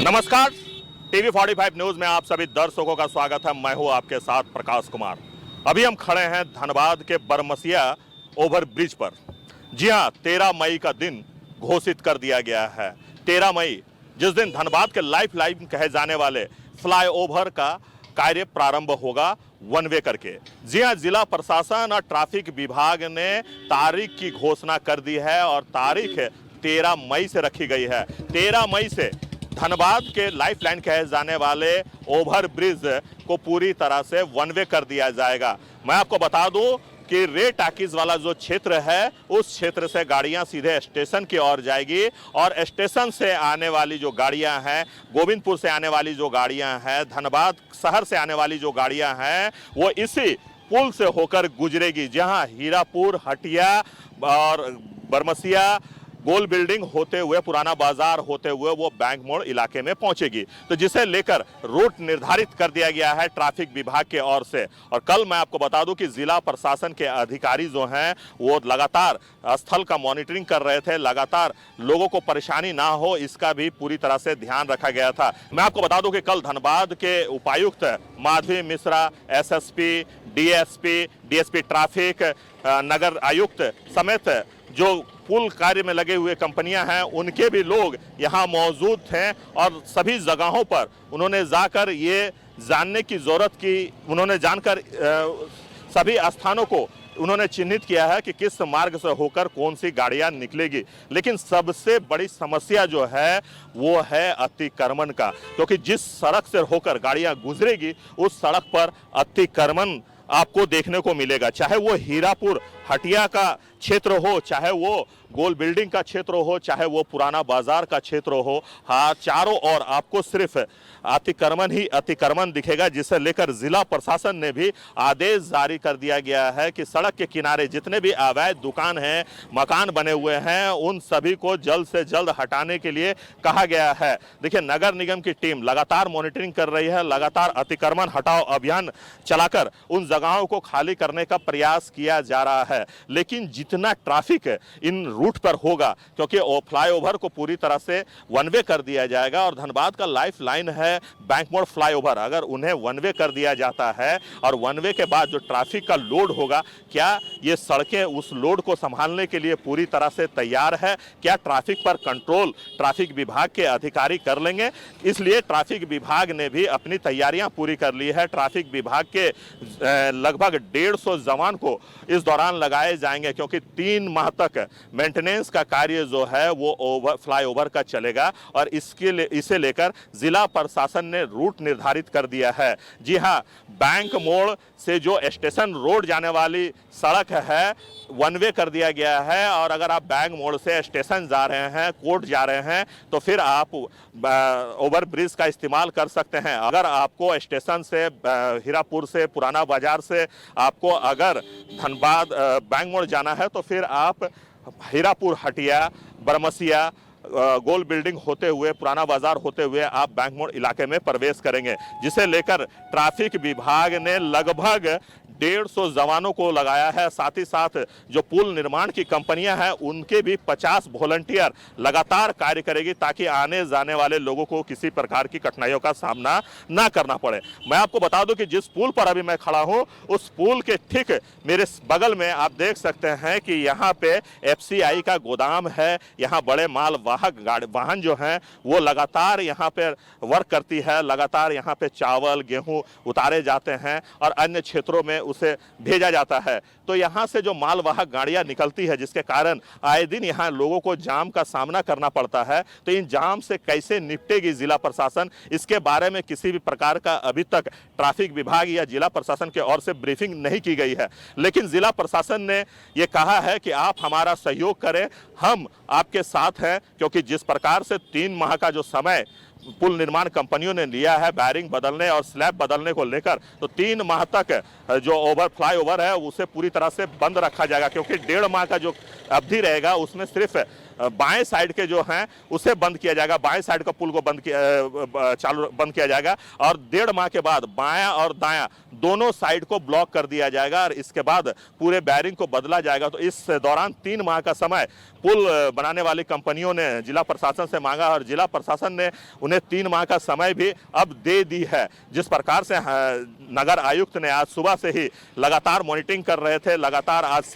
नमस्कार, TV 45 news में आप सभी दर्शकों का स्वागत है। मैं हूं आपके साथ प्रकाश कुमार। अभी हम खड़े हैं धनबाद के बरमसिया ओवर ब्रिज पर। जी हां, 13 मई का दिन घोषित कर दिया गया है। 13 मई, जिस दिन धनबाद के लाइफ लाइन कहे जाने वाले फ्लाईओवर का कार्य प्रारंभ होगा वन वे करके। जी हां, जिला प्रशासन और ट्रैफिक विभाग ने तारीख की घोषणा कर दी है और तारीख 13 मई से रखी गई है। 13 मई से धनबाद के लाइफ लाइन कहे जाने वाले ओवर ब्रिज को पूरी तरह से वन वे कर दिया जाएगा। मैं आपको बता दूं कि रे टाकीज वाला जो क्षेत्र है, उस क्षेत्र से गाड़ियां सीधे स्टेशन की ओर जाएगी और स्टेशन से आने वाली जो गाड़ियां हैं, गोविंदपुर से आने वाली जो गाड़ियां हैं, धनबाद शहर से आने वाली जो गाड़ियां हैं, वो इसी पुल से होकर गुजरेगी, जहां हीरापुर, हटिया और बरमसिया, गोल बिल्डिंग होते हुए, पुराना बाजार होते हुए वो बैंक मोड़ इलाके में पहुंचेगी। तो जिसे लेकर रूट निर्धारित कर दिया गया है ट्रैफिक विभाग के ओर से। और कल मैं आपको बता दूं कि जिला प्रशासन के अधिकारी जो हैं, वो लगातार स्थल का मॉनिटरिंग कर रहे थे। लगातार लोगों को परेशानी ना हो, इसका भी पूरी तरह से ध्यान रखा गया था। मैं आपको बता दूं कि कल धनबाद के उपायुक्त Madhavi Mishra, SSP, DSP traffic, नगर आयुक्त समेत जो पुल कार्य में लगे हुए कंपनियां हैं, उनके भी लोग यहां मौजूद थे और सभी जगहों पर उन्होंने जाकर ये जानने की जरूरत की, उन्होंने जानकर सभी स्थानों को उन्होंने चिन्हित किया है कि किस मार्ग से होकर कौन सी गाड़ियां निकलेगी। लेकिन सबसे बड़ी समस्या जो है वो है अतिक्रमण का, क्योंकि जिस सड़क से होकर गाड़ियां गुजरेगी उस सड़क पर अतिक्रमण आपको देखने को मिलेगा। चाहे वो हीरापुर हटिया का क्षेत्र हो, चाहे वो गोल बिल्डिंग का क्षेत्र हो, चाहे वो पुराना बाजार का क्षेत्र हो, हाँ, चारों ओर आपको सिर्फ अतिक्रमण ही अतिक्रमण दिखेगा। जिसे लेकर जिला प्रशासन ने भी आदेश जारी कर दिया गया है कि सड़क के किनारे जितने भी अवैध दुकान हैं, मकान बने हुए हैं, उन सभी को जल्द से जल्द हटाने के लिए कहा गया है। देखिए, नगर निगम की टीम लगातार मॉनिटरिंग कर रही है, लगातार अतिक्रमण हटाओ अभियान चलाकर उन जगहों को खाली करने का प्रयास किया जा रहा है। लेकिन जितना ट्रैफिक इन रूट पर होगा, क्योंकि फ्लाईओवर को पूरी तरह से वन वे कर दिया जाएगा और धनबाद का लाइफ लाइन है बैंक मोड़ फ्लाईओवर, अगर उन्हें वन वे कर दिया जाता है और वन वे के बाद जो ट्रैफिक का लोड होगा, क्या ये सड़कें उस लोड को संभालने के लिए पूरी तरह से तैयार है? क्या ट्रैफिक पर कंट्रोल ट्रैफिक विभाग के अधिकारी कर लेंगे? इसलिए ट्रैफिक विभाग ने भी अपनी तैयारियां पूरी कर ली है। ट्रैफिक विभाग के लगभग 150 जवान को इस दौरान लगाए जाएंगे, क्योंकि 3 माह तक मेंटेनेंस का कार्य जो है वो फ्लाईओवर का चलेगा और इसे लेकर जिला प्रशासन ने रूट निर्धारित कर दिया है। जी हां, बैंक मोड़ से जो स्टेशन रोड जाने वाली सड़क है, वन वे कर दिया गया है और अगर आप बैंक मोड़ से स्टेशन जा रहे हैं, कोर्ट जा रहे हैं, तो फिर आप ओवर ब्रिज का इस्तेमाल कर सकते हैं। अगर आपको स्टेशन से, हीरापुर से, पुराना बाजार से आपको अगर धनबाद बैंक मोड़ जाना है, तो फिर आप हीरापुर, हटिया, बरमसिया, गोल बिल्डिंग होते हुए, पुराना बाजार होते हुए आप बैंक मोड़ इलाके में प्रवेश करेंगे। जिसे लेकर ट्रैफिक विभाग ने लगभग 150 जवानों को लगाया है। साथ ही साथ जो पुल निर्माण की कंपनियां हैं, उनके भी 50 वॉलंटियर लगातार कार्य करेगी, ताकि आने जाने वाले लोगों को किसी प्रकार की कठिनाइयों का सामना ना करना पड़े। मैं आपको बता दूं कि जिस पुल पर अभी मैं खड़ा हूं, उस पुल के ठीक मेरे बगल में आप देख सकते हैं कि यहाँ पे FCI का गोदाम है। यहाँ बड़े माल वाहन जो हैं वो लगातार यहाँ पे वर्क करती है। लगातार यहाँ पे चावल, गेहूं उतारे जाते हैं और अन्य क्षेत्रों में उसे भेजा जाता है। तो यहाँ से जो मालवाहक गाड़ियां निकलती है, जिसके कारण आए दिन यहाँ लोगों को जाम का सामना करना पड़ता है। तो इन जाम से कैसे निपटेगी जिला प्रशासन, इसके बारे में किसी भी प्रकार का अभी तक ट्रैफिक विभाग या जिला प्रशासन की ओर से ब्रीफिंग नहीं की गई है। लेकिन जिला प्रशासन ने ये कहा है कि आप हमारा सहयोग करें, हम आपके साथ हैं, क्योंकि जिस प्रकार से 3 माह का जो समय पुल निर्माण कंपनियों ने लिया है बैरिंग बदलने और स्लैब बदलने को लेकर, तो 3 माह तक जो फ्लाईओवर है उसे पूरी तरह से बंद रखा जाएगा, क्योंकि 1.5 माह का जो अवधि रहेगा उसमें सिर्फ बाएं साइड के जो हैं उसे बंद किया जाएगा, बाएं साइड का पुल को बंद किया जाएगा और 1.5 माह के बाद बायां और दायां दोनों साइड को ब्लॉक कर दिया जाएगा और इसके बाद पूरे बैरिंग को बदला जाएगा। तो इस दौरान 3 माह का समय पुल बनाने वाली कंपनियों ने जिला प्रशासन से मांगा और जिला प्रशासन ने उन्हें 3 माह का समय भी अब दे दी है। जिस प्रकार से नगर आयुक्त ने आज सुबह से ही लगातार मॉनिटरिंग कर रहे थे, लगातार आज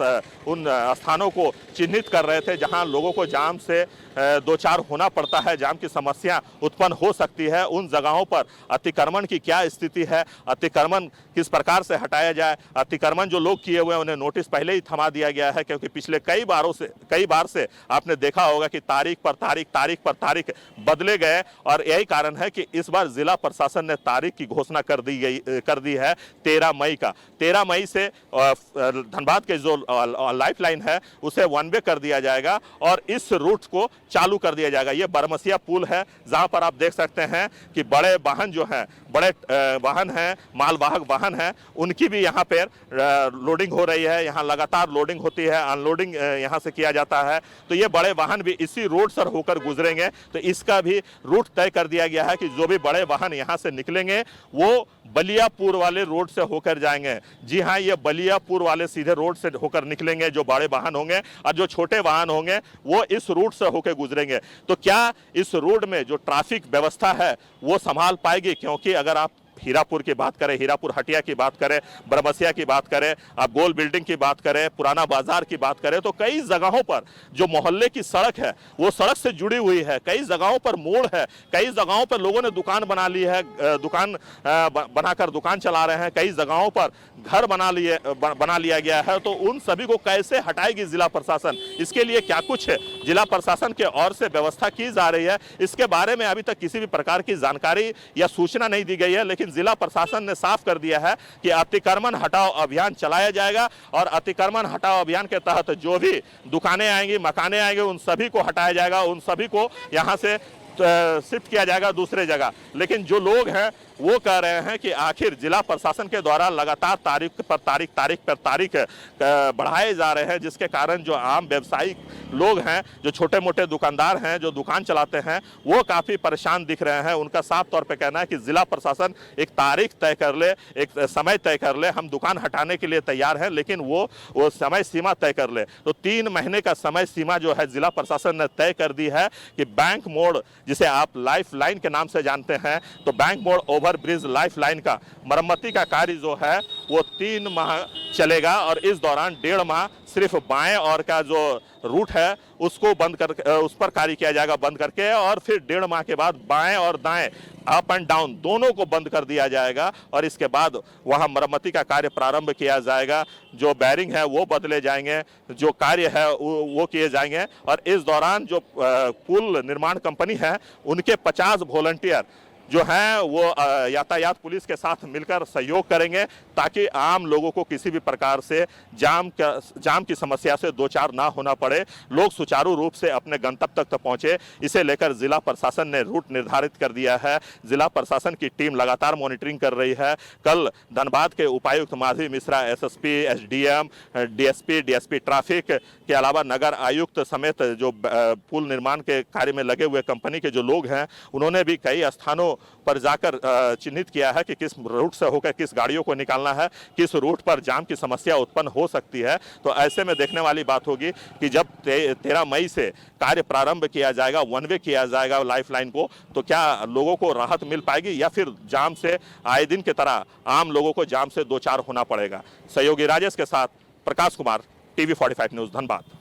उन स्थानों को चिन्हित कर रहे थे जहां लोगों को जाम से दो चार होना पड़ता है, जाम की समस्या उत्पन्न हो सकती है। उन जगहों पर अतिक्रमण की क्या स्थिति है, अतिक्रमण किस प्रकार से हटाया जाए, अतिक्रमण जो लोग किए हुए हैं उन्हें नोटिस पहले ही थमा दिया गया है, क्योंकि पिछले कई बार से आपने देखा होगा कि तारीख पर तारीख बदले गए। और यही कारण है कि इस बार जिला प्रशासन ने तारीख की घोषणा कर दी है 13 मई का। 13 मई से धनबाद के जो लाइफ लाइन है उसे वन वे कर दिया जाएगा और इस रूट को चालू कर दिया जाएगा। ये बरमसिया पुल है जहां पर आप देख सकते हैं कि बड़े वाहन जो हैं, बड़े वाहन हैं, मालवाहक वाहन हैं, उनकी भी यहाँ पर लोडिंग हो रही है। यहाँ लगातार लोडिंग होती है, अनलोडिंग यहाँ से किया जाता है। तो ये बड़े वाहन भी इसी रोड से होकर गुजरेंगे। तो इसका भी रूट तय कर दिया गया है कि जो भी बड़े वाहन यहाँ से निकलेंगे वो बलियापुर वाले रोड से होकर जाएंगे। जी हाँ, ये बलियापुर वाले सीधे रोड से होकर निकलेंगे जो बड़े वाहन होंगे, और जो छोटे वाहन होंगे वो इस रूट से होकर गुजरेंगे। तो क्या इस रोड में जो ट्रैफिक व्यवस्था है वो संभाल पाएगी? क्योंकि अगर आप हीरापुर की बात करें, हीरापुर हटिया की बात करें, बरमसिया की बात करें, आप गोल बिल्डिंग की बात करें, पुराना बाजार की बात करें, तो कई जगहों पर जो मोहल्ले की सड़क है वो सड़क से जुड़ी हुई है। कई जगहों पर मोड़ है, कई जगहों पर लोगों ने दुकान बना ली है, दुकान बनाकर दुकान चला रहे हैं, कई जगहों पर घर बना लिया गया है। तो उन सभी को कैसे हटाएगी जिला प्रशासन? इसके लिए क्या कुछ जिला प्रशासन के ओर से व्यवस्था की जा रही है, इसके बारे में अभी तक किसी भी प्रकार की जानकारी या सूचना नहीं दी गई है। लेकिन जिला प्रशासन ने साफ कर दिया है कि अतिक्रमण हटाओ अभियान चलाया जाएगा और अतिक्रमण हटाओ अभियान के तहत जो भी दुकानें आएंगी, मकानें आएंगे, उन सभी को हटाया जाएगा, उन सभी को यहां से शिफ्ट किया जाएगा दूसरे जगह। लेकिन जो लोग हैं वो कह रहे हैं कि आखिर जिला प्रशासन के द्वारा लगातार तारीख पर तारीख बढ़ाए जा रहे हैं, जिसके कारण जो आम व्यवसायिक लोग हैं, जो छोटे मोटे दुकानदार हैं, जो दुकान चलाते हैं, वो काफ़ी परेशान दिख रहे हैं। उनका साफ तौर पे कहना है कि जिला प्रशासन एक तारीख तय कर ले, एक समय तय कर ले, हम दुकान हटाने के लिए तैयार हैं, लेकिन वो समय सीमा तय कर ले। तो 3 महीने का समय सीमा जो है जिला प्रशासन ने तय कर दी है कि बैंक मोड़, जिसे आप लाइफ लाइन के नाम से जानते हैं, तो बैंक मोड़ ओवर ब्रिज लाइफ लाइन का मरम्मती का कार्य जो है वो 3 माह चलेगा और इस दौरान 1.5 माह सिर्फ बाएं और का जो रूट है उसको बंद कर, उस पर कार्य किया जाएगा बंद करके, और फिर 1.5 माह के बाद बाएं और दाएं, अप एंड डाउन दोनों को बंद कर दिया जाएगा और इसके बाद वहां मरम्मती का कार्य प्रारंभ किया जाएगा। जो बैरिंग है वो बदले जाएंगे, जो कार्य है वो किए जाएंगे। और इस दौरान जो पुल निर्माण कंपनी है उनके 50 वॉलंटियर जो हैं वो यातायात पुलिस के साथ मिलकर सहयोग करेंगे ताकि आम लोगों को किसी भी प्रकार से जाम की समस्या से दो चार ना होना पड़े, लोग सुचारू रूप से अपने गंतव्य तक पहुंचे। इसे लेकर जिला प्रशासन ने रूट निर्धारित कर दिया है। जिला प्रशासन की टीम लगातार मॉनिटरिंग कर रही है। कल धनबाद के उपायुक्त Madhavi Mishra, SSP, SDM, DSP traffic के अलावा नगर आयुक्त समेत जो पुल निर्माण के कार्य में लगे हुए कंपनी के जो लोग हैं उन्होंने भी कई स्थानों पर जाकर चिन्हित किया है कि किस रूट से होकर किस गाड़ियों को निकालना है, किस रूट पर जाम की समस्या उत्पन्न हो सकती है। तो ऐसे में देखने वाली बात होगी कि जब 13 मई से कार्य प्रारंभ किया जाएगा, वन वे किया जाएगा लाइफ लाइन को, तो क्या लोगों को राहत मिल पाएगी या फिर जाम से आए दिन की तरह आम लोगों को जाम से दो चार होना पड़ेगा। सहयोगी राजेश के साथ प्रकाश कुमार, टीवी 45 न्यूज़, धनबाद।